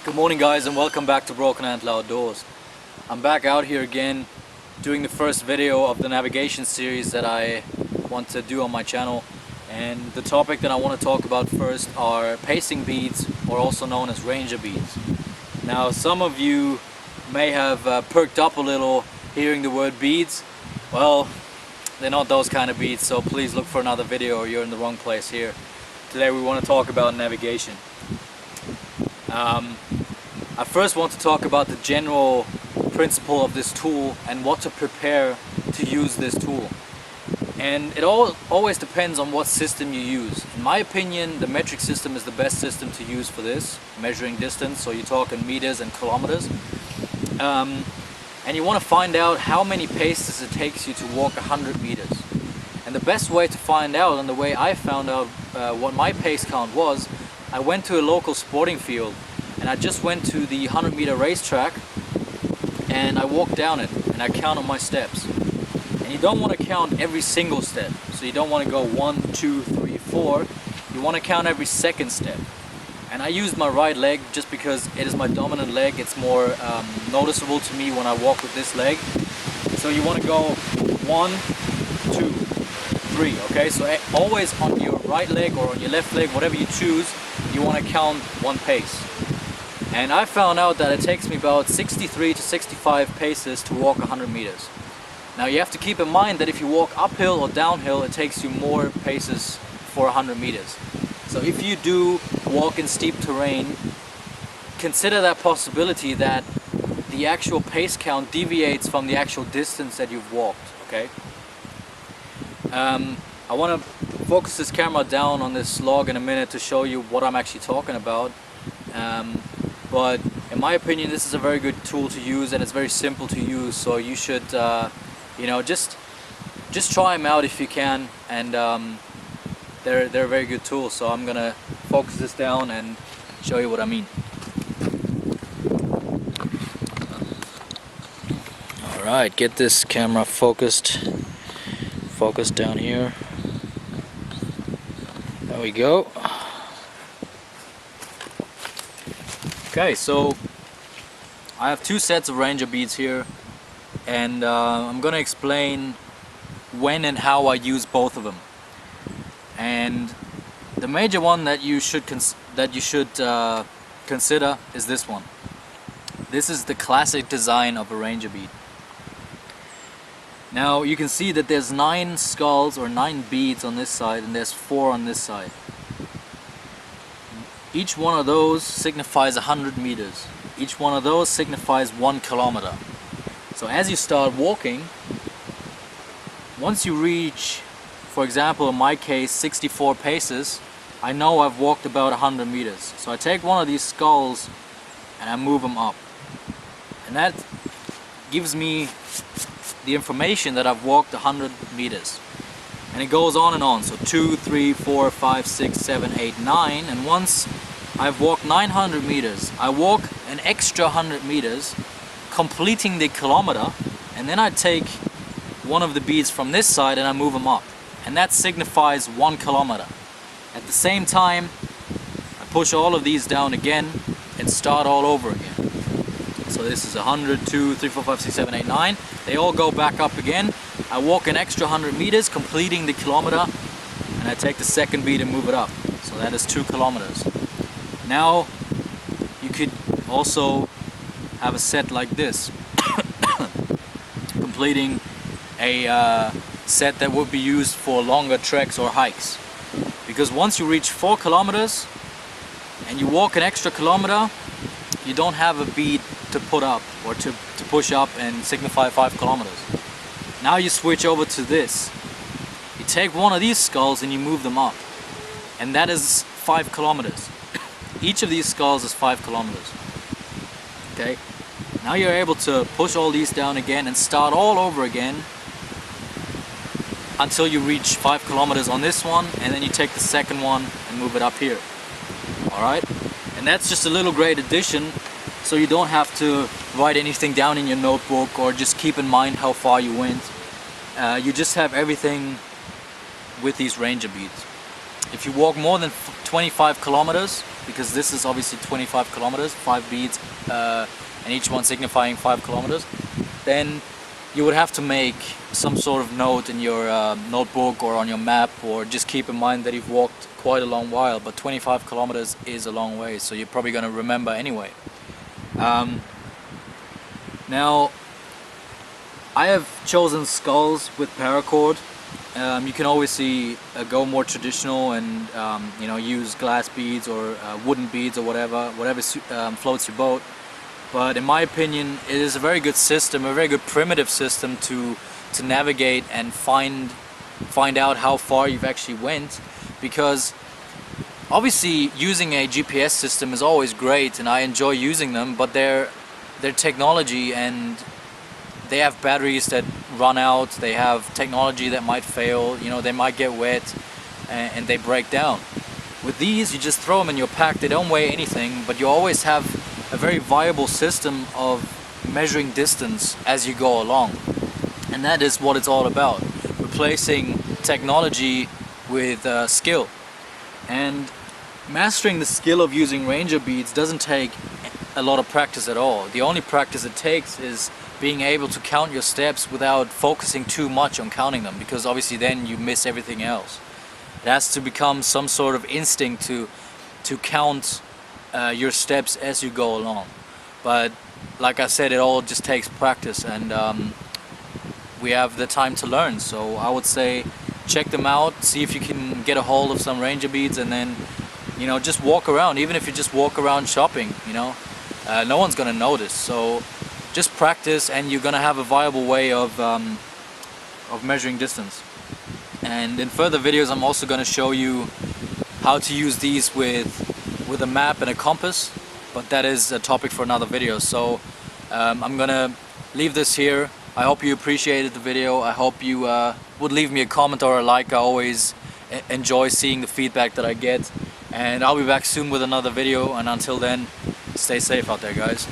Good morning guys, and welcome back to Broken Antler Outdoors. I'm back out here again doing the first video of the navigation series that I want to do on my channel, and the topic that I want to talk about first are pacing beads, or also known as ranger beads. Now some of you may have perked up a little hearing the word beads. Well, they're not those kind of beads, so please look for another video or you're in the wrong place here. Today we want to talk about navigation. I first want to talk about the general principle of this tool and what to prepare to use this tool. And it always depends on what system you use. In my opinion, the metric system is the best system to use for this, measuring distance, so you talk in meters and kilometers. And you want to find out how many paces it takes you to walk 100 meters. And the best way to find out, and the way I found out what my pace count was, I went to a local sporting field and I just went to the 100-meter racetrack and I walked down it and I counted my steps. And you don't want to count every single step, so you don't want to go 1, 2, 3, 4. You want to count every second step. And I used my right leg just because it is my dominant leg. It's more noticeable to me when I walk with this leg. So you want to go 1, 2, 3, okay? So always on your right leg or on your left leg, whatever you choose, you want to count one pace. And I found out that it takes me about 63 to 65 paces to walk 100 meters. Now you have to keep in mind that if you walk uphill or downhill, it takes you more paces for 100 meters. So if you do walk in steep terrain, consider that possibility that the actual pace count deviates from the actual distance that you've walked, okay? I want to focus this camera down on this log in a minute to show you what I'm actually talking about. But in my opinion, this is a very good tool to use, and it's very simple to use, so you should you know, just try them out if you can, and they're a very good tool. So I'm gonna focus this down and show you what I mean. Alright, get this camera focused down here. There we go. Okay, so I have two sets of ranger beads here, and I'm gonna explain when and how I use both of them. And the major one that you should consider is this one. This is the classic design of a ranger bead. Now you can see that there's 9 skulls or 9 beads on this side, and there's 4 on this side. Each one of those signifies 100 meters. Each one of those signifies 1 kilometer. So as you start walking, once you reach, for example in my case, 64 paces, I know I've walked about 100 meters. So I take one of these skulls and I move them up. And that gives me the information that I've walked 100 meters. And it goes on and on. So 2, 3, 4, 5, 6, 7, 8, 9. And once I've walked 900 meters, I walk an extra 100 meters, completing the kilometer, and then I take one of the beads from this side and I move them up. And that signifies 1 kilometer. At the same time, I push all of these down again and start all over again. So this is 100, 2, 3, 4, 5, 6, 7, 8, 9. They all go back up again. I walk an extra 100 meters, completing the kilometer, and I take the second bead and move it up. So that is 2 kilometers. Now, you could also have a set like this, completing a set that would be used for longer treks or hikes. Because once you reach 4 kilometers and you walk an extra kilometer, you don't have a bead to put up or to push up and signify 5 kilometers. Now you switch over to this. You take one of these skulls and you move them up, and that is 5 kilometers. Each of these skulls is 5 kilometers. Okay? Now you're able to push all these down again and start all over again until you reach 5 kilometers on this one, and then you take the second one and move it up here. Alright? And that's just a little great addition, so you don't have to write anything down in your notebook or just keep in mind how far you went. You just have everything with these ranger beads. if you walk more than 25 kilometers, because this is obviously 25 kilometers, 5 beads, and each one signifying 5 kilometers, then you would have to make some sort of note in your notebook or on your map, or just keep in mind that you've walked quite a long while. But 25 kilometers is a long way, so you're probably going to remember anyway. Now, I have chosen skulls with paracord. You can always see go more traditional and use glass beads or wooden beads or whatever floats your boat. But in my opinion, it is a very good system, a very good primitive system to navigate and find out how far you've actually went, because obviously using a GPS system is always great and I enjoy using them, but they're technology and they have batteries that run out, they have technology that might fail, they might get wet and they break down. With these, you just throw them in your pack, they don't weigh anything, but you always have a very viable system of measuring distance as you go along. And that is what it's all about, replacing technology with skill. And mastering the skill of using ranger beads doesn't take a lot of practice at all. The only practice it takes is being able to count your steps without focusing too much on counting them, because obviously then you miss everything else. It has to become some sort of instinct to count your steps as you go along. But like I said, it all just takes practice, and we have the time to learn. So I would say check them out, see if you can get a hold of some ranger beads, and then just walk around. Even if you just walk around shopping, no one's gonna notice. So just practice and you're gonna have a viable way of measuring distance. And in further videos I'm also gonna show you how to use these with a map and a compass, but that is a topic for another video. So I'm gonna leave this here. I hope you appreciated the video. I hope you would leave me a comment or a like. I always enjoy seeing the feedback that I get, and I'll be back soon with another video, and until then, stay safe out there, guys.